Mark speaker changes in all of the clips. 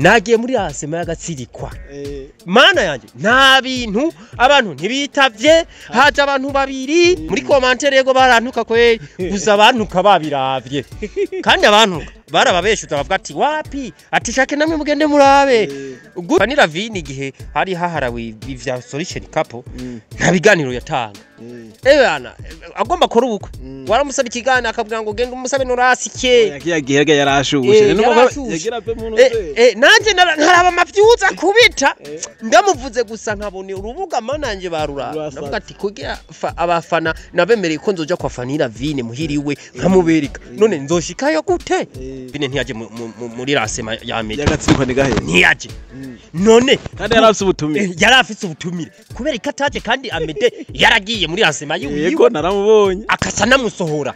Speaker 1: nagiye muri asema y'agatsirikwa mana yanje nta bintu abantu ntibitavye haje abantu babiri muri commentaire yego barantuka kwe gusa abantuka babiravye kandi abantu barababeshuza bavuga ati wapi ati shake namwe mugende murabe Vanilla Vini gihe hari haharawe ivya solution couple nta biganiro yatanga bana agomba kora ubukwe waramusaba ikigana akavuga ngo genda umusabe norasike
Speaker 2: yagiye yarashushe yagira pe muntu
Speaker 1: nanje ntaraba mavyuza kubita ndamuvuze gusa nkabone urubuga mananje barura ndavuga ati kugira abafana nabemereye ko nzoja kwa Vanilla Vini muhiriwe nkamubereka none nzoshikayo gute Vini ntiyaje muri rasema ya media
Speaker 2: yagatsirikwa nigahe
Speaker 1: ntiyaje none
Speaker 2: kandi yarafise ubutumire
Speaker 1: yarafise ubutumire kubera ikataje kandi Amede yaragiye muri rasema
Speaker 2: yego naramubonye
Speaker 1: akasa namusohora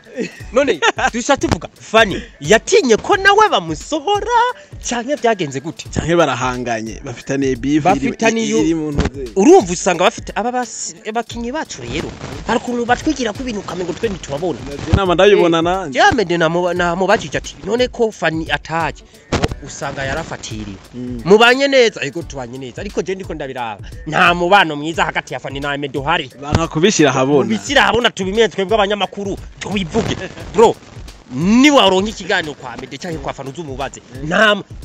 Speaker 1: none dusha tuvuga Fani yatinye ko nawe bamusohora canke byagenze gute
Speaker 2: canke barahanganye bafitaniye beef
Speaker 1: iri muntu urumva usanga bafite abakinyi bacu rero hari kuntu batwigira ku bintu kamengo twe ntitubabona
Speaker 2: inama ndayibona nanje
Speaker 1: Amede namubajije ati none ko Fani ataje usanga yarafatiriwe mubanye neza ariko tubanye neza ariko je ndiko ndabiraba nta mubano mwiza hagati ya Fani na Amede uhari
Speaker 2: banka kubishira habona
Speaker 1: kubishira habona tubimenye twebwe abanyamakuru tubivuge bro ni waronka ikiganiro kwa Amede cyangwa kwa Fani uzumubaze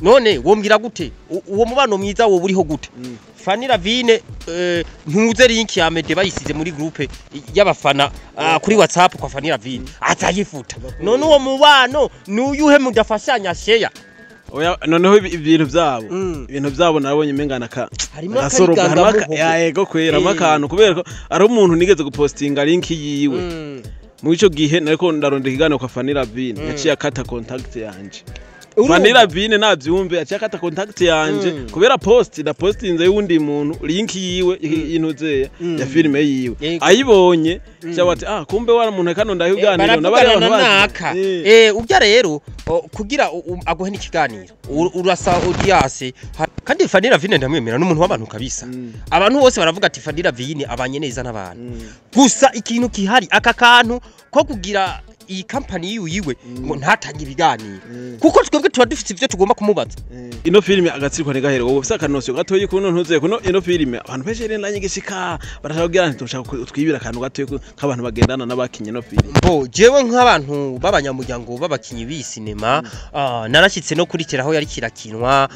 Speaker 1: none wombwira gute uwo mubano mwiza wo buriho gute Vanilla Vini ntuze link ya Amede bayisize muri groupe y'abafana kuri WhatsApp kwa Vanilla Vini atayifuta none uwo mubano nuyuhe mudafashanya share
Speaker 2: oya noneho ibintu byabo nabonye mengana ka gasoroga yego kwera makano kubera ko ari umuntu nigeze gupostinga link yiwe mu ico gihe nariko ndarondeka ikiganiro kwa Vanilla Vini yaciye akata contact yanje Vanilla Vini navyumve yaciye akata contact yanje kubera postinze y'undi muntu link yiwe intuze ya filme yiwe ayibonye cyabati kumbe wara muntu kano ndahiganiro nabari abantu
Speaker 1: naka urya rero kugira agohe n'ikiganiro urasa audience kandi Vanilla Vini ndamwemera n'umuntu w'abantu kabisa abantu bose baravuga ati Vanilla Vini abanye neza n'abantu gusa ikintu kihari aka kantu ko kugira iyi company yiwe ngo ntatange ibiganiro kuko twebwe tuba dufite ivyo tugomba kumubaza
Speaker 2: ino filme agatsirikwa nigahere wowe ufite akanosyo gatoyi kuno ntuze kuno ino filme abantu peshe rero nanyigishika barashaka tushaka twibira akantu gatoyi k'abantu bagendana n'abakinye no filme
Speaker 1: bo jewe nk'abantu babanyamuryango babakinyi b'isinema narashitse no kurikira aho yari kirakinwa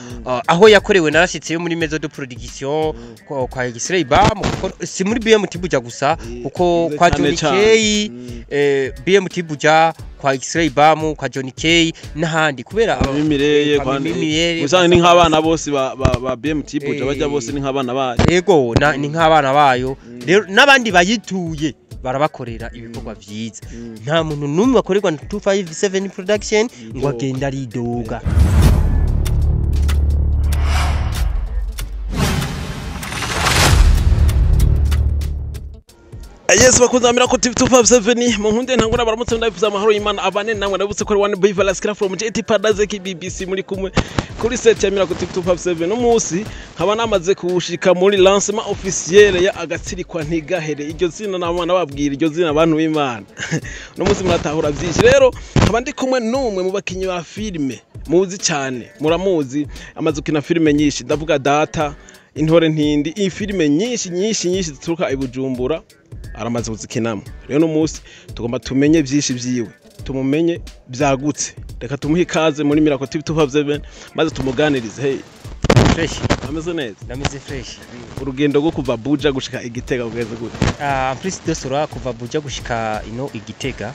Speaker 1: aho yakorewe narashitse yo muri Maison de Production kwa X-Ray Bam si muri BMT buja gusa kuko kwa Johnny K BMT buja kwa X-Ray Bam kwa Johnny K n'ahandi kubera
Speaker 2: abimireye kwandi usanga ni nk'abana bose ba BMT buja baja bose ni nk'abana bayo
Speaker 1: yego ni nk'abana bayo rero nabandi bayituye barabakorera ibikorwa vyiza nta muntu numwe bakorerwa 257 production ngo agenda ari doga
Speaker 2: Yes bakunzamira ko TV 257 mu nkunde ntangura baramutse ndabifuza amahoro y'Imana abane namwe ndabutse ko one boy Valaskira from JT Padaze BBC muri kumwe kuri set ya Miracle TV 257 no musi nkaba namaze kushika muri lancement officiel ya agatsirikwa ntigahere iryo zina namwana babwira iryo zina abantu b'Imana no musi muratahura byinshi rero nkaba ndi kumwe numwe mu bakinyi ba filme muzi cyane muramuzi amaze kina filme nyinshi ndavuga Data Intore Ntindi iyi filme nyinshi zituruka ibujumbura aramaze kuzikinamo rero no musi tugomba tumenye byinshi byiwe tumumenye byagutse reka tumuhe ikaze muri Miracle TV 257 maze tumuganirize hey
Speaker 1: fresh
Speaker 2: ameze neza
Speaker 1: nameze fresh
Speaker 2: urugendo rwo kuva Buja gushika Igitega ugeze gute
Speaker 1: plus de sura kuva Buja gushika ino Igitega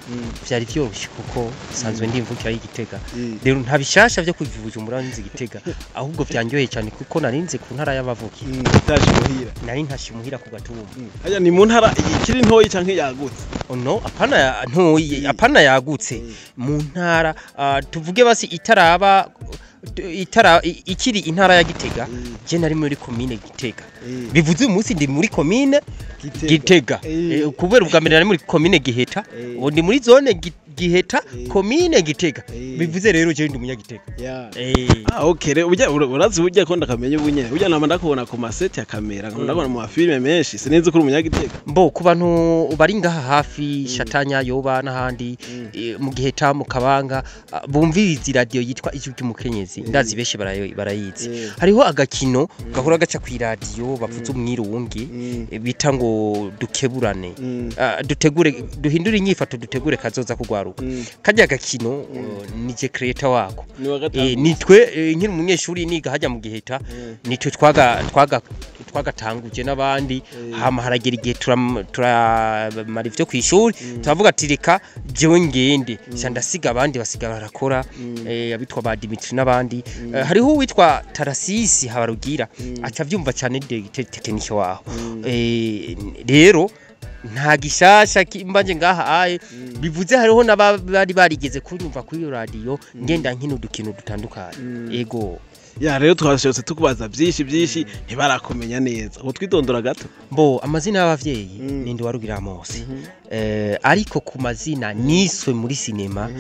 Speaker 1: byari byoroshye kuko sanzwe ndimvukira Igitega rero nta bishasha byo kuvuza umuranzi Igitega ahubwo byanyoye cyane kuko narinze ku ntara y'abavuki
Speaker 2: taje muhira
Speaker 1: nari ntashimuhira ku gatumba
Speaker 2: aya ni mu ntara ikiri ntoyi canke yagutse
Speaker 1: no apana ntoyi apana yagutse mu ntara tuvuge basi itaraba ikiri intara ya Gitega je nari muri commune Gitega bivuze umunsi ndi muri commune Gitega kubera ubwambere nari muri commune Giheta ubu ndi muri zone Giheta commune Gitega bivuze rero je ndi umunyagitega
Speaker 2: okay urazi burya ko ndakamenya ubunye burya nama ndakubona ku maseti ya kamera ndakubona mu filme menshi sinenze ko umunyagitega
Speaker 1: mbo ku bantu bari ngaha hafi Shatanya yoba n'ahandi mu Giheta mu Kabanga bumviriza radio yitwa ijwi ry'umukenyezi ndazi beshe barayizi hariho agakino gahora gaca ku radio bavuze umwirungi bita ngo dukeburane duhindura inyifato dutegure kazoza kugwaruka kajya gakino nije creator wako nitwe nkiri umunyeshuri niga hajya mu Giheta nitwe twagatanguje n'abandi hama haragera igihe turamara ivyo kwishuri turavuga ati reka jewe ngende ndasiga abandi basigara barakora abitwa ba Dimitri n'abandi hariho witwa Tarasisi Habarugira acavyumva cyane tekinike waho rero nta gishasha kimbanje ngaha aye bivuze hariho nabari barigeze kunyumva kuri radio ngenda nkino dukino dutandukanye ego
Speaker 2: ya rero twashotse tukubaza byinshi ntibarakomenya neza uko twitondora gato
Speaker 1: mbo amazina y'abavyeyi nindi warugira Mose ariko ku mazina niswe muri sinema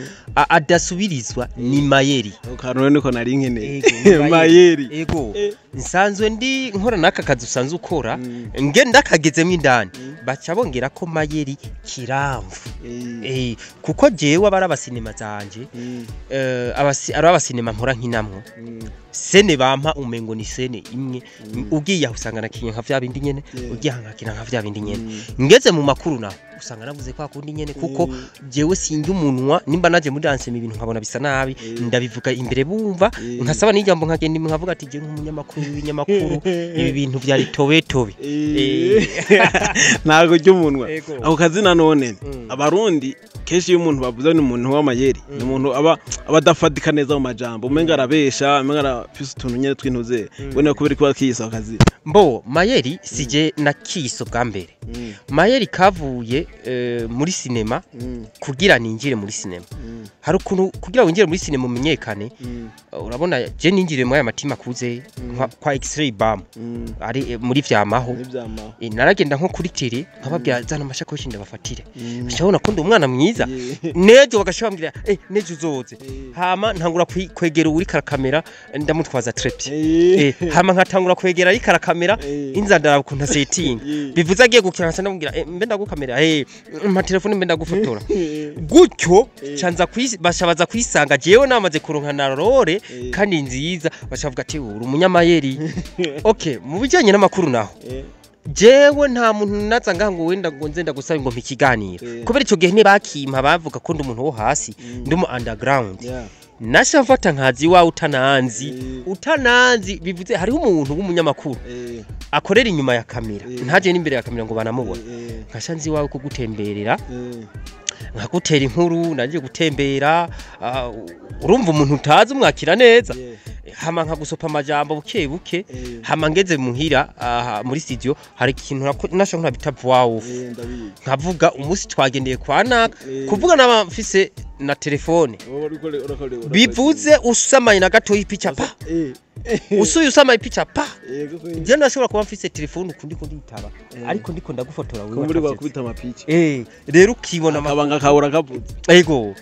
Speaker 1: adasubirizwa ni Mayeri
Speaker 2: ukanone niko nari nkene Mayeri
Speaker 1: ego nsanzwe ndi nkora naka kazi usanzwe ukora ngenda kagezemo indani baca bongera ko Mayeri Kiramvu kuko jewe abara sinema zanje abasinema mpora nkinamwo sene bampa umengo ni sene imwe ugiye usanga nakinye nka vya bindi nyene ugiye nkakina nka vya bindi nyene ngeze mu makuru naho usanga navuze kwa kundi nyene kuko jewe sinjye umunwa nimba naje muri dance mu bintu nkabona bisa nabi ndabivuga imbere bumva nkasaba n'ijambo nkagenda nkavuga ati je nk'umunyamakuru w'ibinyamakuru ibi bintu vyari tobe
Speaker 2: nago ryo umunwa ako kazina none abarundi keshi y'umuntu bavuze ni umuntu w'amayeri ni umuntu abadafadika neza mu majambo umenga arabesha umenga arafise utuntu nyene twintuze bone kubera ko akiyisa akazi
Speaker 1: mbo Mayeri sije na kiso bwa mbere Mayeri kavuye muri sinema kugira ninjire muri sinema hari ukuntu kugira winjire muri sinema umenyekane urabona je ninjire mu aya matima kuze kwa X-ray bam ari muri vyamaho naragenda nko kuri tele nkababwira zana amashakoshi ndabafatire bishabona ko ndi umwana mwiza nejo bagashambira nejo uzoze hama ntangura kwegera uri kamera ndamutwaza trepi hama nkatangura kwegera ari kamera inza ndarakunta setting bivuze agiye gukira nkasa ndamubwira mbe ndagukamera mpa telefone mbe ndagufotora gutyo canza bashabaza kwisanga jewe namaze kuronka narore kandi nziza bashavuga ati uri umunyamayeri okay mu bijanye n'amakuru naho jewe nta muntu naza ngo wenda ngo nzenda gusaba ngo mpikiganira kubera ico gihe ne bakimpa bavuga ko ndi umuntu wo hasi ndi mu underground nashafata nkazi wa utananzi bivuze hariho umuntu w'umunyamakuru akorera inyuma ya kamera ntaje n'imbere ya kamera ngo banamubona nkashanzi wawe ko gutemberera nkagutera inkuru nagiye gutembera urumva umuntu utazi umwakira neza hama nkagusopa amajambo buke hama ngeze muhira muri studio hari ikintu nashaka bita voix nkavuga umunsi twagendeye kwa naka kuvuga n'abafise na telefone bivuze usamaye na gato y'ipica pa usuye usamaye ipica pa je ndashobora kuba mfise telefone ukundi ko nditaba ariko ndiko ndagufotora wewe
Speaker 2: muri bakubita amapica
Speaker 1: rero ukibona
Speaker 2: amabanga kabura kavuze
Speaker 1: ego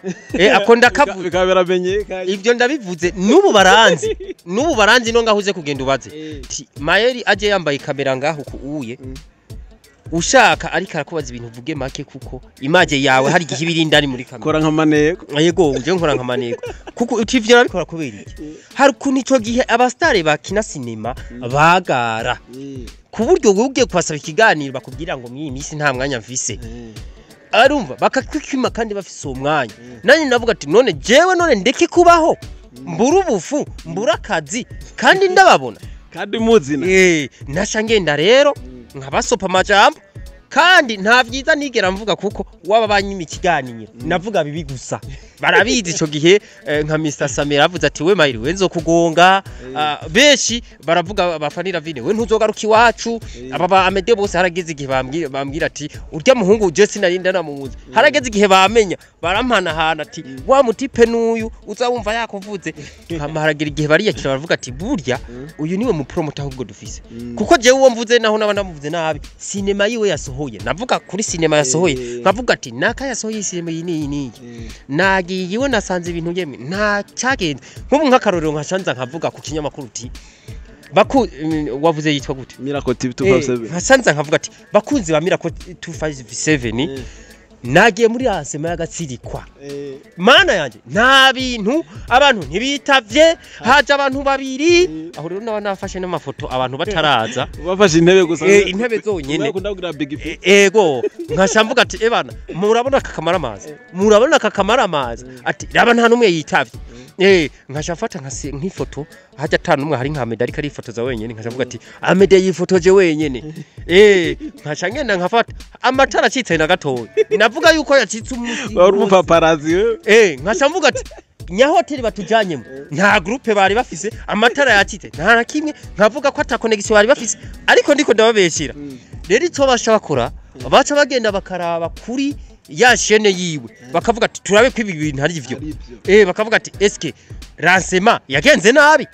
Speaker 1: akonda kavuze
Speaker 2: bikabera benye
Speaker 1: ivyo ndabivuze n'ubu baranzi no ngahuze kugenda ubaze Mayeri aje yambaye kamera ngaho kuuye ushaka ariko arakubaza ibintu vuge make kuko imaje yawe hari igihe birindani muri kamera
Speaker 2: kora nkamaneko
Speaker 1: yego uje nkora nkamaneko kuko utivyo nabikora kubera iki hari kuntu ico gihe abastare bakina sinema bagara ku buryo ugiye kwasaba ikiganiro bakubwira ngo mwi misi nta mwanya mfise arumva bakakwikima kandi bafise umwanya nanye navuga ati none jewe ndeke kubaho mbura ubufu mbura akazi kandi ndababona
Speaker 2: kandi muzina
Speaker 1: nasha ngenda rero nkabasopa amajambo kandi nta vyiza nigera mvuga kuko waba banyima ikiganiro navuga bibi gusa barabizi ico gihe nka Mr Samira avuze ati we Mayeri wenzo kugonga beshi baravuga bafanira vine we ntuzogaruka iwacu aba Amede bose harageze igihe bambwira ati urya muhungu je sinarinda namuzi harageze igihe bamenya barampana hana ati wa mutipe nuyu uzawumva yakuvuze haragera igihe bariyakira baravuga ati burya uyu niwe mu promoter ahubwo dufise kuko je uwo mvuze naho naba namuvuze nabi sinema yiwe yasoho yasohoye navuga kuri sinema yasohoye nkavuga ati naka yasohoye sinema iyi nagiye we nasanze ibintu yemwe nta cyagenda nk'ubu nk'akarorero nkashanza nkavuga ku kinyamakuru uti wavuze yitwa gute
Speaker 2: Miracle TV 257
Speaker 1: nkasanza nkavuga ati bakunzi ba Miracle 257 nagiye muri asema y'agatsirikwa mana yanje nta bintu abantu ntibitavye haje abantu babiri aho rero nabafashe n'amafoto abantu bataraza
Speaker 2: bafashe intebe gusa
Speaker 1: intebe zonyene ego nkashamvuga ati ebana murabona kakamara amazi ati raba nta numwe yitavye nkashafata nk'ifoto haje atanumwe hari nka medali kari ifotoza wenyene nkashavuga ati amede yifotoje wenyene nkashangenda nkafata amatara acitse na gatoya navuga yuko yacitse umuti
Speaker 2: wari paparazzi
Speaker 1: nkashamvuga ati nya hoteli batujanyemo nta groupe bari bafise amatara yacitse nta nakimwe nkavuga ko ata connection bari bafise ariko ndiko ndababeshira rero icyo bashakora baca bagenda bakaraba kuri ya shene yiwe bakavuga ati turabe ko ibi bintu hari ivyo bakavuga ati eske ransema yagenze nabi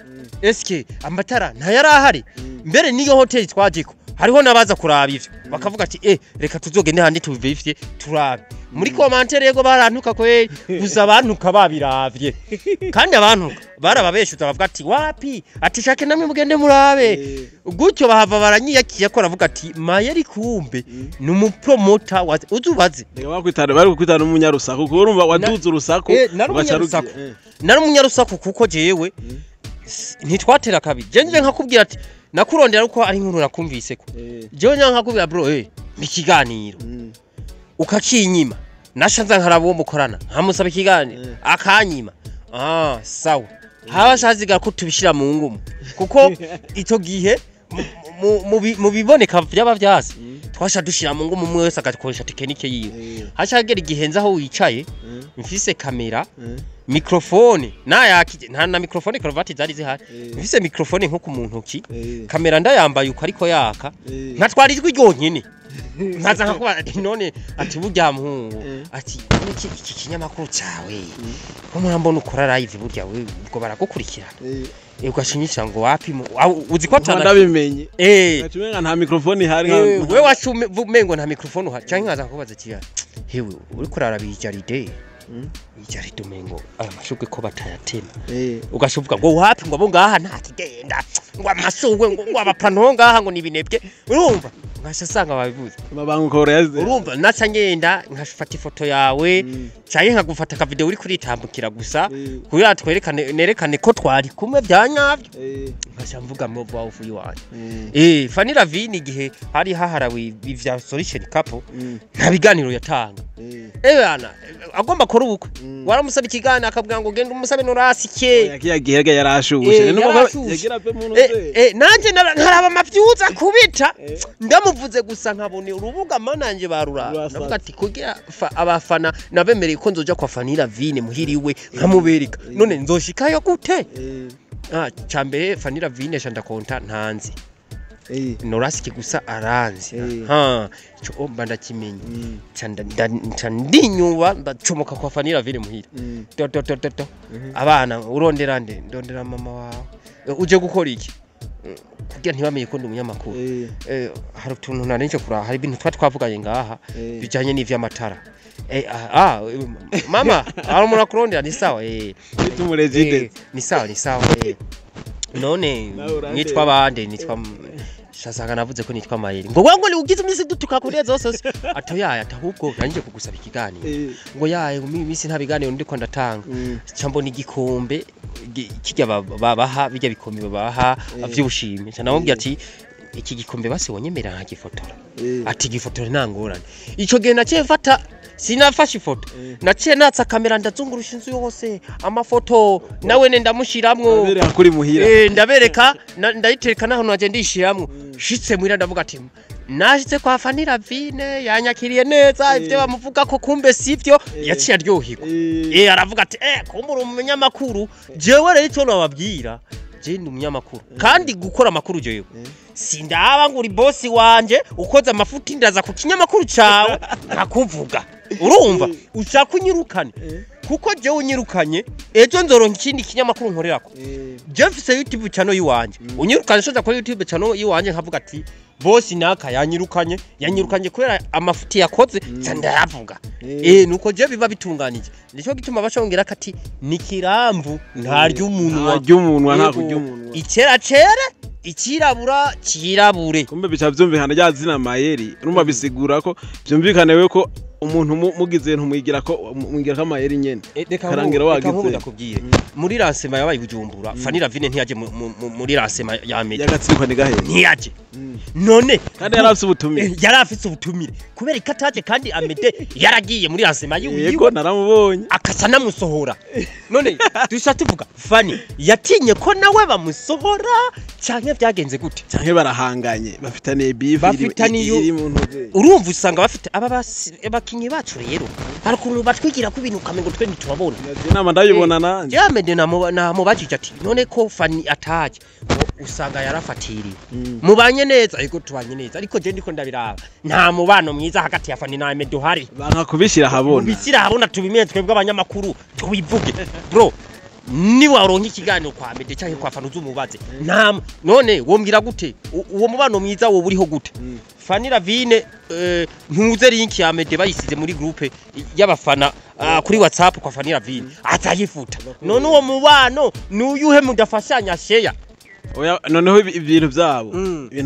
Speaker 1: eske amatara nta yarahari mbere niyo hoteli twajiko hariho nabaza kuraba ivyo bakavuga ati reka tuzogende handi tubivye turabe muri commentaire yego barantuka kwe gusa abantuka babiravye kandi abantuka barababeshuza bavuga ati wapi ati shake namwe mugende murabe gutyo bahava baranyiyakiye ko ravuga ati mayeri kumbe numupromoter uzubaze
Speaker 2: bari kwitana umunyarusaku kuko urumva waduze urusaku
Speaker 1: nari umunyarusaku kuko jewe ntitwatera kabiri jenje nkakubwira ati nakurondera uko ari nkuru nakumvise ko jewe nkakubwira bro ikiganiro ukakinyima nashanza nkarabo mukorana nkamusaba ikiganiro akanyima sawa habashaziga ko tubishira mu ngumu kuko icyo gihe mu biboneka byaba byase twasha dushira mu ngumu umwe wese agakoresha tekinike yiwe hashagera igihenza aho wicaye mfise kamera microphone nayakije nta na microphone cravate zari zihari mfise microphone nko ku muntoki kamera ndayambaye uko ariko yaka nkatwara ijwi ryonyene nkaza nkakuba none ati burya muhungu ati iki kinyamakuru cyawe ko murambona ukora live burya we ubwo baragukurikirana ugashinyisha ngo wapi uzi ko
Speaker 2: atanabimenye gacumenga nta microphone ihari
Speaker 1: we wacumengo nta microphone uhari cyangwa nkaza kubaza kiya hewe uri kurara bijaride ijari domengo amashugwe ko batayatema ugashuvuga ngo wapi ngo abo ngaha nta kigenda ngo amashugwe ngo abapano ngaha ngo nibinebwe urumva nkashasanga babivuze
Speaker 2: babankora yaze
Speaker 1: urumva naca ngenda nkashafata ifoto yawe cyaye nkagufata ka video uri kuritambukira gusa kugira twerekane nerekane ko twari kumwe byanyavyo nkashamvuga mu bwa ufu yiwanje Fanny Lavine igihe hari haharawe ivya solution couple nta biganiro yatanga bana agomba kora ubukwe waramusaba ikiganiro akabwira ngo genda umusabe norasike
Speaker 2: yagiye yarashushe yagira pe muntu
Speaker 1: nanje nkaraba amavyuza kubita ndamuvuze gusa nkabone urubuga mananje barura navuga ati kugira abafana nabemereye ko nzoja kwa Fanny Lavine muhiriwe nkamubereka none nzoshikayo gute cyambere Fanny Lavine shanda konta ntanzi norasike gusa aranzi cyo omba ndakimenye ndinyuba ndacomoka kwa Fanny Lavine muhira abana urondera ndondera mama wawe uje gukora iki kugira ntibamenye ko ndi umunyamakuru hari utuntu narinje kura hari ibintu twavuganye ngaha bijanye n'ivyamatara mama ari umuntu akurondera ni sawa
Speaker 2: tumurejide
Speaker 1: ni sawa none nitwa bande nitwa shasanga navuze ko nitwa Mayeri ngo wango ugize imisi dutuka kureza zose atoyaya atahubwo nanije kugusaba ikiganiro ngo yaye mu misi nta biganiro ndiko ndatanga cambo ni gikombe kijya babaha bijya bikombe babaha vy'ubushimye cyane namubwiye ati iki gikombe basi wonyemera nka gifotora ati gifotora ntangorane ico gihe naciye mfata sinafashe ifoto naciye natsa kamera ndazungurusha inzu yose amafoto nawe ndamushiramwo
Speaker 2: kuri muhira
Speaker 1: ndabereka ndayitereka naho naje ndishiramwo shitse muhira ndavuga ati nashitse kwa Fanny Lavine yanyakiriye neza ivyo bamuvuga ko kumbe sivyo yaciye aryohirwa aravuga ati kumbura umunyamakuru jewe rero icyo nababwira je ndi umunyamakuru kandi gukora amakuru jewe sindaba ngo uri boss wanje ukoze amafuti ndaza ku kinyamakuru cawe nkakuvuga urumva ushaka unyirukane kuko je unyirukanye ejo nzoronka ikindi kinyamakuru nkorerako je mfise YouTube channel yiwanje unyirukanye soza kuri YouTube channel yiwanje nkavuga ati bosi naka yanyirukanye kubera amafuti yakoze ndayavuga nuko je biba bitunganije nico gituma bashongera kati nikiramvu ntarya umuntu
Speaker 2: nta kurya umuntu
Speaker 1: iceracere ikirabura kirabure
Speaker 2: kumbe bica byumvikana ryazina mayeri urumva bisigura ko byumvikanewe ko umuntu mugize ntumwigira ko mwigira kamayeri nyene karangira wagize
Speaker 1: ndakubwire muri ransema yabaye Bujumbura Fanny Ravine ntiyaje muri ransema ya Media
Speaker 2: yagatsiko ni gahe
Speaker 1: ntiyaje none
Speaker 2: kandi
Speaker 1: yarafise ubutumire kubera ikataje kandi Amede yaragiye muri ransema yiwe
Speaker 2: yego naramubonye
Speaker 1: akasa namusohora none dusha tuvuga Fanny yatinye ko nawe bamusohora canke vyagenze gute
Speaker 2: canke barahanganye bafitaniye beef iri mu ntuze
Speaker 1: urumva usanga bafite abakinyi bacu rero harakuntu batwigira ku bintu kamengo twe ntitubabona
Speaker 2: inama ndayibona nanje
Speaker 1: Amede na mubajije ati none ko Fanny ataje usanga yarafatiriwe mubanye neza ariko tubanye neza ariko je ndiko ndabiraba nta mubano mwiza hagati ya Fanny na Amede uhari
Speaker 2: banka kubishira habona
Speaker 1: tubimenye twebwe abanyamakuru tubivuge bro ni waronka ikiganiro kwa Amede cyangwa kwa Fanny uzumubaze none wombwira gute uwo mubano mwiza wo buriho gute Fanny Ravine ntuze link ya Amede bayisize muri groupe y'abafana kuri WhatsApp kwa Fanny Ravine atayifuta none uwo mubano nuyuhe mudafashanya share
Speaker 2: oya noneho ibintu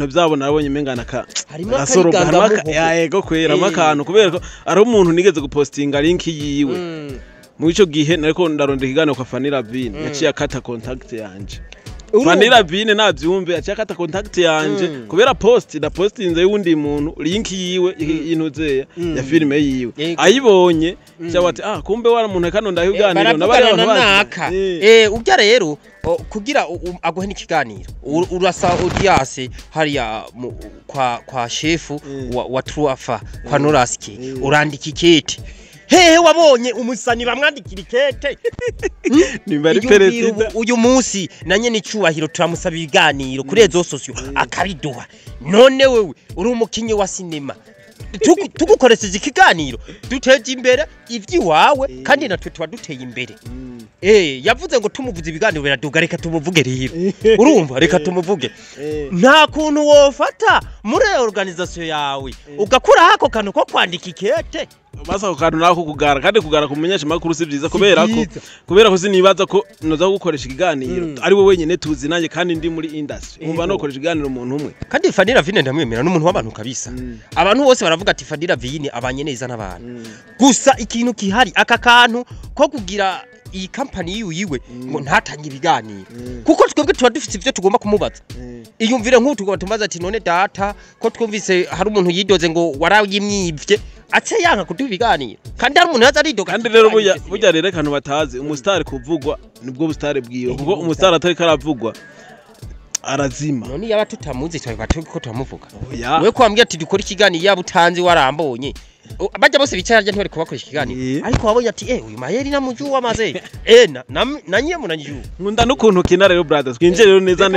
Speaker 2: byabo narabonye mengana ka gasoroba yego kwera makano kubera ko ari umuntu nigeze gupostinga link yiwe mu ico gihe nariko ndarondera ikiganiro kwa Fanny Ravine yaciye akata contact yanje Fanny Ravine navyumve yaciye akata contact yanje kubera postinze y'undi muntu link yiwe intuze ya filme yiwe ayibonye cyawati kumbe wara muntu kano ndahiganiro nabari
Speaker 1: abantu ujya rero kugira aguhe n'ikiganiro urasa audience hariya kwa chefu wa Truafa kwa Noraski urandika ikete hehe wabonye umusani bamwandikira ikete
Speaker 2: nimbari perezida
Speaker 1: uyu munsi nanye n'icyubahiro turamusaba ibiganiro kuri ezo sosio akabiduha none wewe uri umukinyi wa sinema tugukoresheje ikiganiro duteje imbere ivyiwawe kandi natwe tuba duteye imbere yavuze ngo tumuvuze ibiganiro biraduga reka tumuvuge rero urumva reka tumuvuge nta kuntu wofata muri organisation yawe ugakura hako kantu ko kwandika ikete
Speaker 2: basa ko kantu nako kugara kandi kugara kumenyesha makuru si byiza kubera ko sinibaza ko noza gukoresha ikiganiro ari we wenyene tuzi nanje kandi ndi muri industry umva no gukoresha ikiganiro umuntu umwe
Speaker 1: kandi Fanny Ravine ndamwemera n'umuntu w'abantu kabisa abantu bose baravuga ati Fanny Ravine abanye neza n'abantu gusa ikintu kihari aka kantu ko kugira iyi company yiwe ngo ntatanye ibiganiro kuko twebwe tuba dufite ivyo tugomba kumubaza iyumvire nk'utu tugomba tumaza ati none data ko twumvise hari umuntu yidoze ngo warayimwivye ace yanka kuduha ibiganiro kandi hari umuntu yaza aridoga
Speaker 2: kandi rero burya rero kantu batazi umustar kuvugwa nibwo bustar bwiwe kuko umustar atari karavugwa arazima
Speaker 1: none yaba tutamuzi twaba ko turamuvuga wewe kwambye ati dukora ikiganiro yabutanzi warambonye bajya bose bicara ntibari kubakoresha ikiganiro ariko wabonye ati uyu mayeri namuju wamaze nanye munanyu
Speaker 2: nkunda nukuntu kina rero brothers twinjire rero neza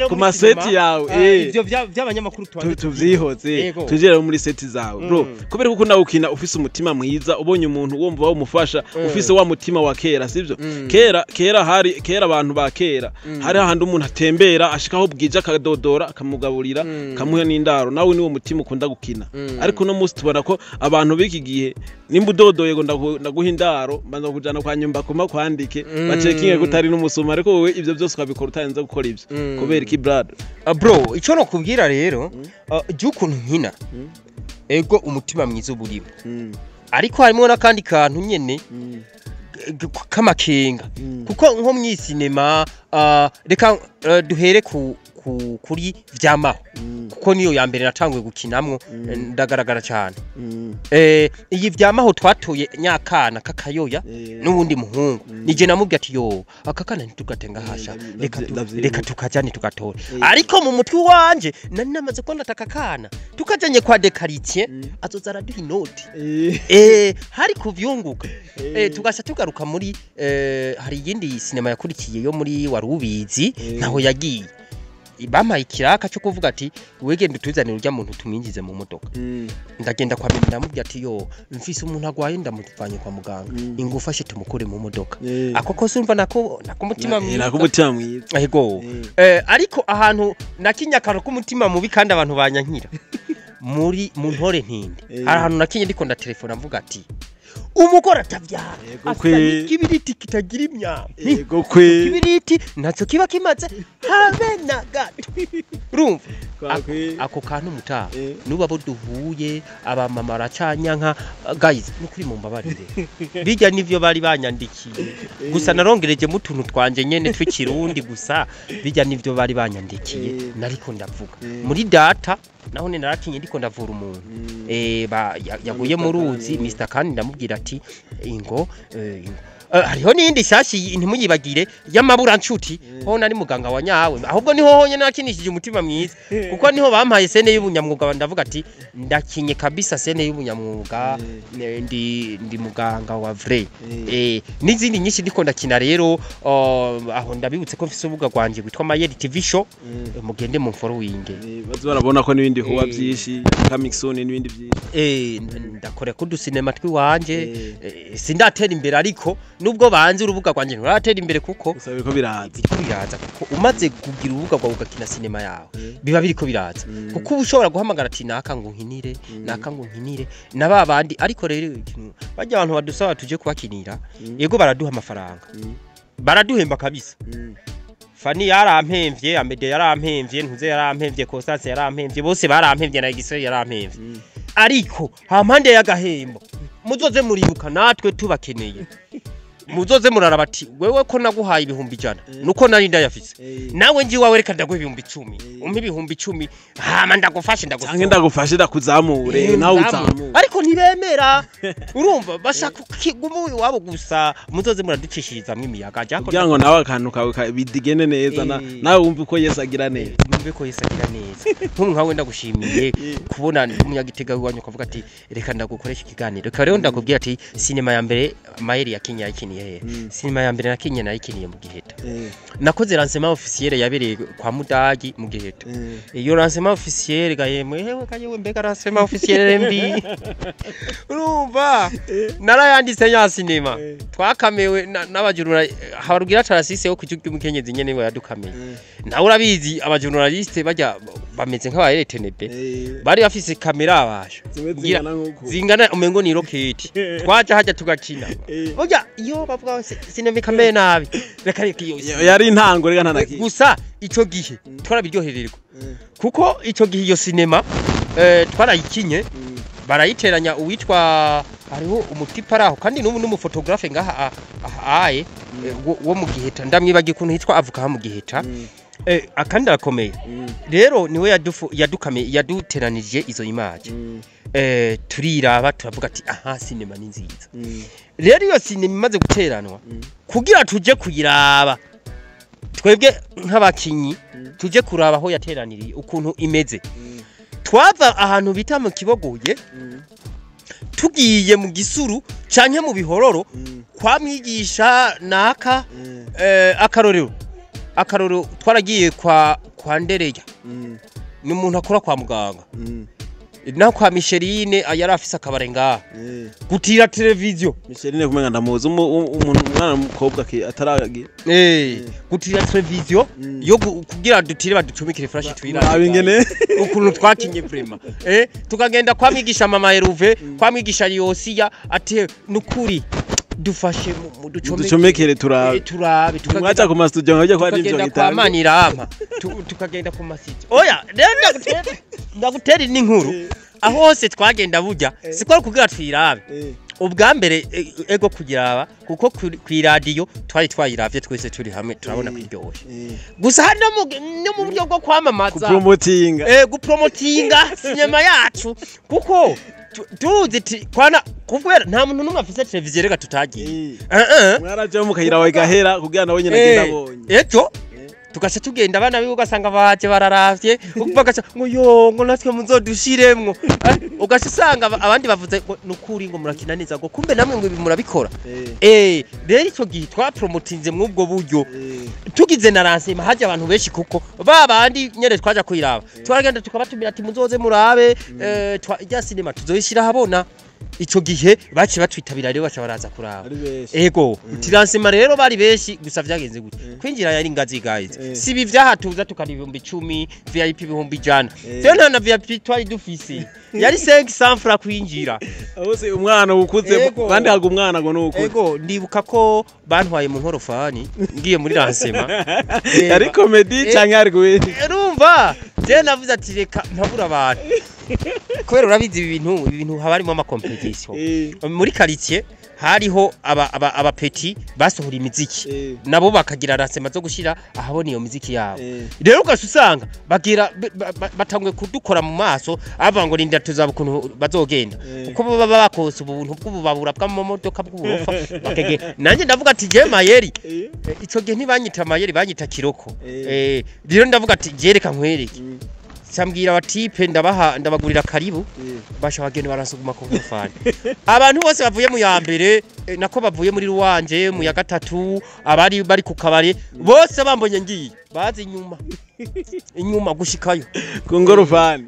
Speaker 2: ku maseti yawe
Speaker 1: ivyo by'abanyamakuru
Speaker 2: tuvyihoze tujere muri seti zawe bro kubera ko nawe ukina ufise umutima mwiza ubonye umuntu wumva umufasha ufise wa mutima wa kera sivyo kera abantu ba kera hari handi umuntu atembera ashikaho bwije akadodora akamugaburira kamuhe n'indaro nawe niwo mutima ukunda gukina ariko no musi tubona ko abantu biki gihe nimba udodoye ngo ndaguha indaro mbanza kujana kwa nyumba kuma kwandike bacekinge gutari n'umusuma ariko wowe ivyo byose ukabikora utarenze gukora ivyo kubera iki brother
Speaker 1: bro ico no kubwira rero jukuntu nkina ego umutima mwiza uburiwe ariko harimo nakandi kantu nyene kamakenga kuko nko mwisinema reka duhere kuri vyamaho kuko niyo ya mbere natangwe gukinamwo ndagaragara cyane iyi vyamaho twatoye nyakana kakayoya n'ubundi muhungu nije namubye ati yo akakana ntitugatenga hasha reka tukajane tugatore ariko mu mutwe wanje nani namaze ko ndatakakana tukajanye kwa Dekaritier azozara duhi note hari kuvyunguka tugasha tugaruka muri hari yindi sinema yakurikiye yo muri Warubizi naho yagiye bampaye ikiraka cyo kuvuga ati wegende utuzanire urya muntu tumwinjize mu modoka ndagenda kwa mimi ndamubwira ati yo mfise umuntu agwaye ndamuvanye kwa muganga ingufashe tumukure mu modoka ako kose urumva nako mutima
Speaker 2: mwiza
Speaker 1: ego ariko ahantu nakinyakaro k'umutima mubi kandi abantu banyankira muri mu ntore ntinde hari ahantu nakinye ndiko ndatelefona mvuga ati umugore atavyara asani kibiriti kitagira imyaka
Speaker 2: yego kwe
Speaker 1: kibiriti nazo kiba kimaze habe na gato urumva ako kantu mutaha nuba bo duhuye abamama aracanyanka guys nukuri mu mbabarire bijya nivyo bari banyandikiye gusa narongereje mutuntu twanje nyene twikirundi gusa bijya nivyo bari banyandikiye nariko ndavuga muri data naho ne narakinye ndiko ndavura umuntu yaguye mu ruzi Mr kandi ndamubwira ati ingo hariho nindi shashi ntimuyibagire y'amabura nshuti ho nari muganga wa nyawe ahubwo niho honye nakinishije umutima mwiza kuko niho bampaye sene y'ubunyamwuga ndavuga ati ndakinye kabisa sene y'ubunyamwuga ndi muganga wa vrai n'izindi nyinshi ndiko ndakina rero aho ndabibutse ko mfise ubuga gwanje gwitwa Mayeri TV show mugende mu following
Speaker 2: bazo barabona ko n'ibindi huwa byinshi Kamixon n'ibindi byinshi
Speaker 1: ndakore ko dusinema twiwanje sindatera imbere ariko nubwo banze urubuga kwanje nturatera imbere kuko
Speaker 2: usabe ko biraza
Speaker 1: kuko umaze kugira urubuga gwa ugakina sinema yawe biba biriko biraza kuko ushobora guhamagara ati naka ngo nkinire nababandi ariko rero bajya abantu badusaba tuje kubakinira yego baraduha amafaranga baraduhemba kabisa Fani yarampemvye Amede yarampemvye Ntuze yarampemvye Constance yarampemvye bose barampemvye na Igisore yarampemvye ariko hampande y'agahembo muzoze muribuka natwe tubakeneye muzoze muraraba ati wewe ko naguhaye ibihumbi 100 nuko nari ndayafise nawe nji wawe reka ndaguha ibihumbi 10 umpe ibihumbi 10 hama ndagufashe
Speaker 2: ndakuzamure nawe uzamure
Speaker 1: ariko ntibemera urumva bashaka kigumu wabo gusa muzoze muraducishiriza mwimiyaga jako
Speaker 2: kugira ngo nawe akantu kawe bidigene neza nawe wumve ko Yesu agira neza
Speaker 1: nkawe ndagushimiye kubona umunyagitega wanyu kavuga ati reka ndagukoresha ikiganiro reka rero ndakubwira ati sinema ya mbere Mayeri yakinya ikiniye sinema ya mbere nakinye nayikiniye mu Giheta nakoze lancement officiel yabereye kwa Mudagi mu Giheta iyo lancement officiel gayemwe kayewe mbega lancement officiel mbi urumva narayanditse nya sinema twakamewe n'abajurura harugira tarasise yo kucyuka umukenyezi nyene ngo yadukameye nawe urabizi abajurnaliste bajya bameze nk'aba RTNB bari bafise kamera abasha zingana umengo ni rocket twaje haja tugakina oya iyo bavuga sinema kamera nabi reka iyo
Speaker 2: yari intango rega ntanaki
Speaker 1: gusa ico gihe twarabiryohererwa kuko ico gihe iyo sinema twarayikinye barayiteranya uwitwa hariho umutipa araho kandi n'umufotografe ngaha ahaye wo mu Giheta ndamwibagi kuntu hitwa avuka ha mu Giheta akandi arakomeye rero niwe yaduteranije izo image turiraba turavuga ati aha sinema ni nziza rero iyo sinema imaze guteranwa kugira tuje kuyiraba twebwe nk'abakinyi tuje kuraba aho yateraniriye ukuntu imeze twava ahantu bita mu Kibogoye tugiye mu Gisuru canke mu Bihororo kwa mwigisha naka akarorero twaragiye kwa Ndereya ni umuntu akora kwa muganga na kwa Micheline yari afise akabarenga gutira televiziyo
Speaker 2: Micheline kumenga ndamuzi umuntu mwana mukobwa ke ataragiye
Speaker 1: gutira televiziyo yo kugira dutire baducumikire flash twira
Speaker 2: abingene
Speaker 1: ukuntu twakinye vraiment tukagenda kwa mwigisha mama Eruve kwa mwigisha Yosiya ati nukuri dufashe mu
Speaker 2: ducomekere turabe tukagenda ku studio ngajya kwa DJ
Speaker 1: gitanga Manirama tukagenda ku masiti oya ndagutera n'inkuru aho hose twagenda burya siko kugira twirabe ubwa mbere ego kugiraba kuko ku radio twari twayiravye twese turi hamwe turabona kwiryoshye gusa hano no mu buryo bwo kwamamaza gupromotinga sinema yacu kuko tuzi kwana kubera nta muntu numwe afise televiziyo rega tutagiye
Speaker 2: mwaraje mu kayira wa gahera kugira nawe nyine agenda bonye
Speaker 1: ejo tugaca tugenda abana biwe ugasanga baje bararavye bagaca ngo yo ngo natwe muzodushiremwo ugaca usanga abandi bavuze nukuri ngo murakina neza ngo kumbe namwe ngo murabikora rero ico gihe twapromotinze mw'ubwo buryo tugize na ransema haje abantu benshi kuko babandi nyene twaja kwiraba twaragenda tukabatumira ati muzoze murabe irya sinema tuzoyishira habona ico gihe baci batwitabira rero baca baraza kuraba ego tiransema rero bari benshi gusa vyagenze gute kwinjira yari ngazi guys sibi vyahatuza tukari 10,000 VIP 100 tena na VIP twari dufise yari 500 francs kwinjira
Speaker 2: bose umwana ukuze bandi haga umwana ngo nuko
Speaker 1: ego ndibuka ko bantwaye mu nkorofani ngiye muri ransema
Speaker 2: yari comedy canke ari gwe
Speaker 1: urumva je navuze ati reka ntabura abantu kubera urabizi ibintu habarimo ama competition muri quartier hariho aba petit basohora imiziki nabo bakagira ransema zo gushira ahabona iyo miziki yabo rero ugasanga bagira batangwe kudukora mu maso ava ngo rinda tuzaba kuntu bazogenda uko baba bakose ubuntu bw'ububabura bw'amamodoka bw'uburofa bakege nanje ndavuga ati je mayeri ico gihe ntibanyita mayeri banyita kiroko rero ndavuga ati jereka nkwereke sambwira batipe ndabagurira karibu basha bagenda barasuguma ku ngofani abantu bose bavuye mu ya mbere nako bavuye muri ruwanje mu ya gatatu abari bari ku kabare bose bambonye ngiye bazi inyuma gushikayo
Speaker 2: ku ngorofani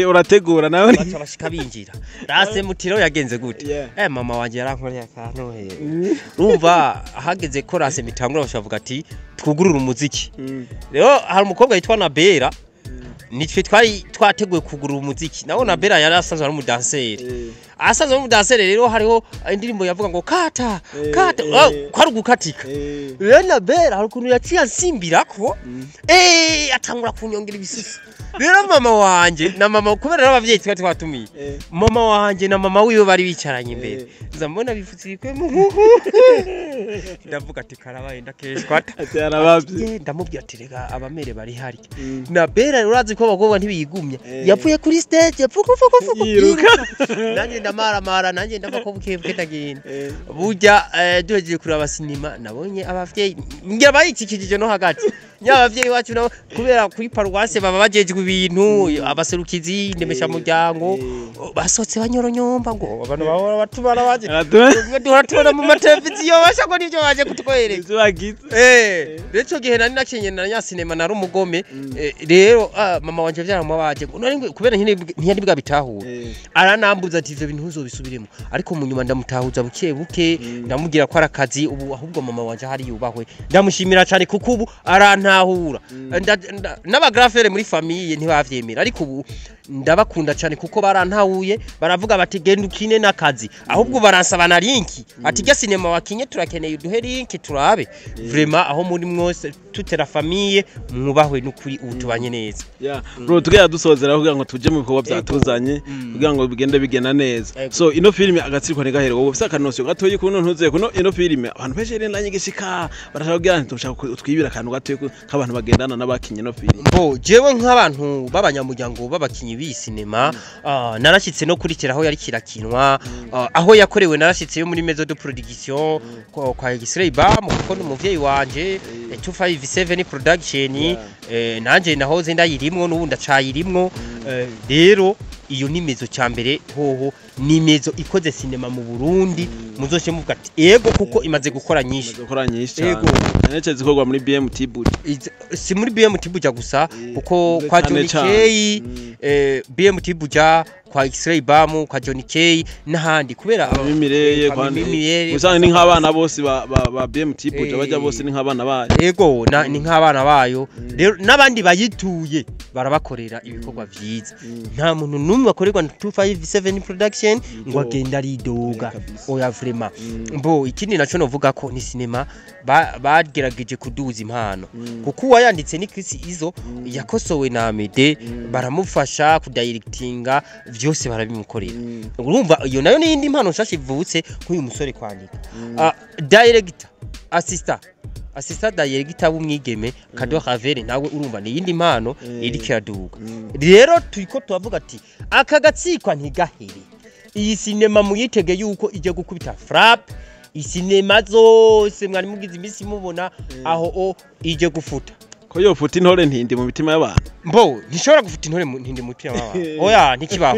Speaker 2: urategura nawe
Speaker 1: bacha bashika binjira rase mutiro yagenze gute mama wanje yarankoreye akantu rumva hageze ko rase mitangura bashavuga ati twugurura umuziki rero hari umukobwa yitwa Nabera nitwe twateguye kugurura umuziki naho Nabera yari asanzwe ari umudanseri asanzwe ari umudanseri rero hariho indirimbo yavuga ngo kata kwari gukatika rero Nabera hari ukuntu yaciye ansimbirako atangura kunyongera ibisusu rero mama wanje na mama kubera abavyeyi twatumiye mama wanje na mama wiwe bari bicaranye imbere nzambona bifutsikwe ndavuga ati karabaye ndakeshwa
Speaker 2: atarabavye
Speaker 1: ndamubwira ati rega abamere bari hari Nabera urazi ko bagomba ntibiyigumya yapfuye kuri stage yapfuko nanje ndamara nanje ndava ko bukebwe ndagenda burya duhejeje kuri abasinema nabonye abavyeyi ngira bayitsikije no hagati nyabavyeyi wacu nabo kubera kuri paruwase baba bajejwe ibintu abaserukizi ndemesha muryango basotse banyoronyomba ngo abantu bahora batubara baje duhatubona mu mateleviziyo bashako nivyo baje kutwereka rero gihe nari nakenye na nyasinema nari umugome rero mama wanje vyaramubaje kubera ntiyari bwa bitahura aranambuza ati ivyo bintu uzobisubiremo ariko mu nyuma ndamutahuza buke ndamubwira ko arakazi ubu ahubwo mama wanje hari yubahwe ndamushimira cyane kuko ubu arantahura n'abagrafere muri famille ntibavyemera ariko ubu ndabakunda cyane kuko barantahuye baravuga bati genda ukine nakazi ahubwo baransaba na linki ati gya sinema wakinye turakeneye uduhe linki turabe vraiment aho muri mwose tutera famille mwubahwe n'ukuri ubutubanye neza
Speaker 2: bro tugiye dusozera kugira ngo tuje mu bikorwa byatuzanye kugira ngo bigende bigena neza so ino filime agatsiriko negahera wowe bisa kanosyo gatoye kuno ntuze kuno ino filime abantu peshe rero nanyigishika barashaka tushaka twibira kantu gatoye k'abantu bagendana n'abakinye no filime
Speaker 1: bo jewe nk'abantu babanyamuryango babakinyi b'isinema narashitse no kurikira aho yari kirakinwa aho yakorewe narashitse yo muri Maison de Production kwa X-Ray Bam kuko n'umuvyeyi wanje 257 production nanje nahoze ndayirimwo n'ubundi acayirimwo rero iyo ni mezo cyambere hoho ni mezo ikoze sinema mu Burundi muzoshe muvuga ati ego kuko imaze gukora nyinshi
Speaker 2: ego nece zikorwa muri BMT Buja
Speaker 1: si muri BMT Buja gusa kuko kwa Johnny K BMT Buja kwa X-Ray Bam kwa Johnny K n'ahandi kubera
Speaker 2: abamireye usanga ni nk'abana bose ba BMT Buja bajya bose ni nk'abana bayo
Speaker 1: ego ni nk'abana bayo rero nabandi bayituye barabakorera ibikorwa vyiza nta muntu numwe akorerwa 257 production ngo agenda ridoga oya vraiment mbo ikindi naco novuga ko ni cinema bagerageje kuduza impano kuko wayanditse ni Chris Izo yakosowe na Amede baramufasha kudirectinga vyose barabimukorera urumva iyo nayo ni indi impano nshasha ivutse nk'uyu musore kwandika director assistant director w'umwigeme Kado Havere nawe urumva ni yindi impano iri kiraduga rero turiko tuvuga ati aka gatsikwa ntigahere iyi sinema muyitege yuko ije gukubita frap isinema zose mwari mugize imisi mubona aho ije gufuta
Speaker 2: ko yofuta intore ntindi mu mitima y'abantu
Speaker 1: mbo ntishobora gufuta intore ntindi mu mitima y'abantu oya ntikibaho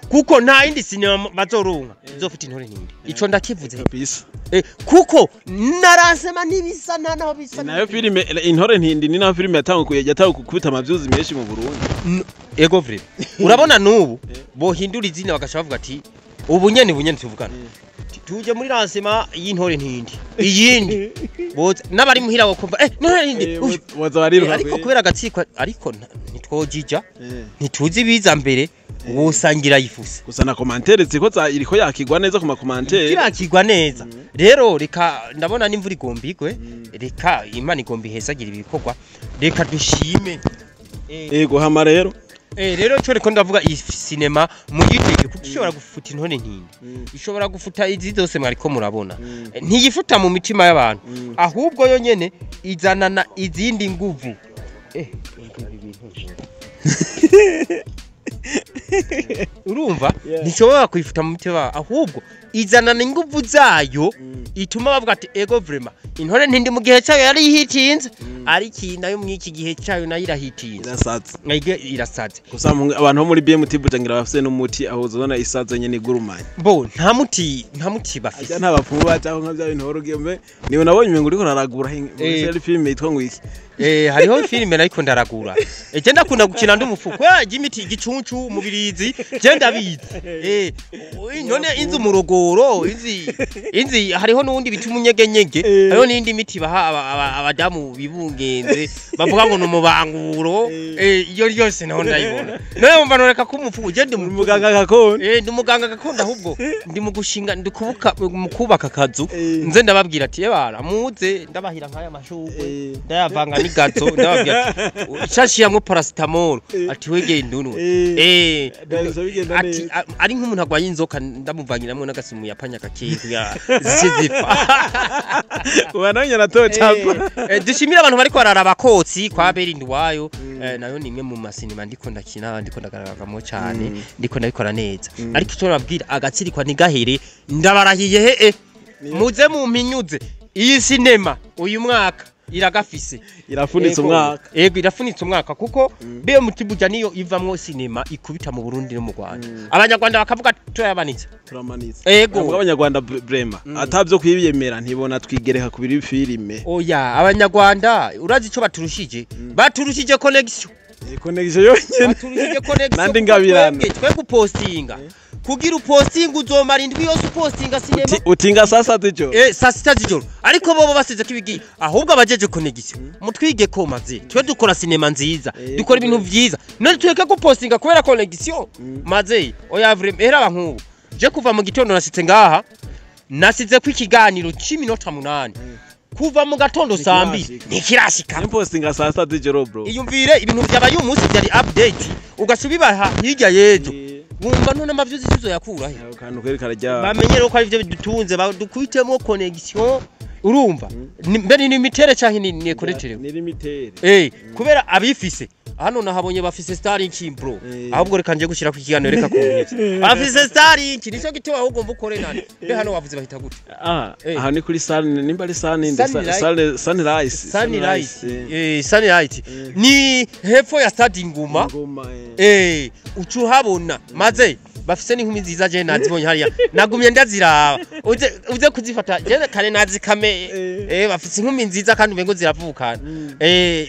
Speaker 1: kuko nta yindi sinema bazoronka izofuta intore ntindi ico ndakivuze
Speaker 2: bisa
Speaker 1: kuko narasema nibisa naho bisa
Speaker 2: nayo filime intore ntindi ni naho filime yatanguye gukubita amavyuzi menshi mu Burundi
Speaker 1: ego vre urabona nubu bohindura izina bagasha bavuga ati ubunyene tuvugana tuje muri lansema y'intore ntindi iyindi boza nabari muhira bakumva intore ntindi
Speaker 2: boza bariruka
Speaker 1: ariko kubera agatsiko ariko nitwojija ntituzi biza mbere wosangira yifuse
Speaker 2: gusa na commentaire ziko iriko yakigwa neza ku ma commentaire
Speaker 1: yakigwa neza rero reka ndabona n'imvura igombigwe reka Imana igombi hesagira ibikorwa reka dushime
Speaker 2: ego hama rero
Speaker 1: rero cyo reko ndavuga iyi cinema mu giteke kuko ishobora gufuta intone ntindi ishobora gufuta izi zose mwariko murabona ntiyifuta mu mitima y'abantu ahubwo yo nyene izanana izindi nguvu urumva ntishobora kuyifuta mu mitima ahubwo izanana inguvu zayo ituma bavuga ati ego vraiment intore ntindi mu gihe cyayo yari yihitinze ariki nayo mwiki gihe cyayo nayo irahitinze irasaze
Speaker 2: gusa abantu bo muri BMT bujangira bafise n'umuti aho uzona isaze nyene igurumanye
Speaker 1: bo nta muti bafise
Speaker 2: nta bapfumu bacaho nka bya bintu horogeme niwe nabonye umengo uriko naragura muri filime yitwa ngo iki
Speaker 1: hariho filime nariko ndaragura je ndakunda gukina ndumufuko y'imiti igicuncu mubirizi je ndabizi none inzu murogoro inzi hariho nundi biti munyegenyege hariho nindi miti baha abadamu bibungenze bavuga ngo numubanguro iyo ryose naho ndayibona nayo mva noreka kumufuko je ndi
Speaker 2: muganga gakondo
Speaker 1: ndi muganga gakondo ahubwo ndi mu gushinga ndikubuka mu kubaka kazu nze ndababwira ati ebara muze ndabahira nkaya mashugwe ndayavanga gato ndababwira ishashiyamwe paracetamol ati wegeye ndunu ati ari nk'umuntu agwaye inzoka ndamuvangiramwe n'agasimu yapanya kakiye ya zizifa
Speaker 2: ubananye natocapa
Speaker 1: dushimira abantu bariko bararaba kotsi kwa Berindi wayo nayo nimwe mu masinema ndiko ndakina ndiko ndagaragamo cyane ndiko ndabikora neza ariko cyo nabwira agatsirikwa nigahere ndabarahiye muze mu mpinyuze iyi sinema uyu mwaka iragafise
Speaker 2: irafunitse umwaka
Speaker 1: irafunitse umwaka kuko BMT buja niyo ivamwo sinema ikubita mu Burundi no mu Rwanda abanyarwanda bakavuga turayabanitse
Speaker 2: turamanitse abanyarwanda brema atavyo kwibiyemera ntibona twigereka ku biri filime
Speaker 1: oya abanyarwanda urazi ico baturushije connection
Speaker 2: yonyene
Speaker 1: baturushije connection
Speaker 2: nandi ngabirana
Speaker 1: twe gupostinga kugira upostinga uzomara indwi yose upostinga sinema
Speaker 2: utinga sasa zijoro
Speaker 1: sasa zijoro ariko bobo basize kibigi ahubwo abajeje connection mutwige ko maze twe dukora sinema nziza dukora ibintu vyiza none tweka gupostinga kubera connection maze oya vraiment era bankubu je kuva mu gitondo nasitse ngaha nasize ku ikiganiro c'iminota 8 kuva mu gatondo sambi nikirashika
Speaker 2: impostinga sasa zijoro bro
Speaker 1: iyumvire ibintu byabaye umunsi byari update ugasubibaha hirya yejo wumva none amavyuzi zizo yakura he
Speaker 2: kantu keri karajya
Speaker 1: bamenyere ko ari byo dutunze dukubitemo connection urumva mbere ni mitere canke ni connectere
Speaker 2: ni limitere
Speaker 1: kubera abifise hano nahabonye bafise Starlink bro ahubwo reka nje gushira ku kiganiro reka kunyitse bafise Starlink nico gitwa ahubwo mvukore nani be hano wavuze bahita gute
Speaker 2: aha ni kuri Sun nimba ari
Speaker 1: Sunrise ni hepfo ya Stade Nguma ucuhabona maze bafise n'inkumi nziza je nazibonye hariya nagumye ndaziraba uze kuzifata je kare nazikame bafise inkumi nziza kandi ubengo ziravukana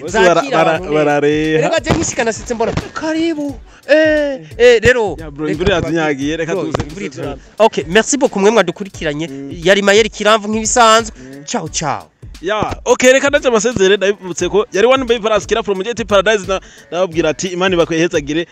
Speaker 2: zakira
Speaker 1: reka je nkishikana sitse mbona karibu rero
Speaker 2: imvura yazinyagiye reka tuze
Speaker 1: okay merci beaucoup mwe mwadukurikiranye yari Mayeri Kiramvu nk'ibisanzwe ciao
Speaker 2: okay reka ndaje amasezere ndabivutse ko yari One Boy Valaskira from JT Paradise nababwira ati Imana bakwehezagire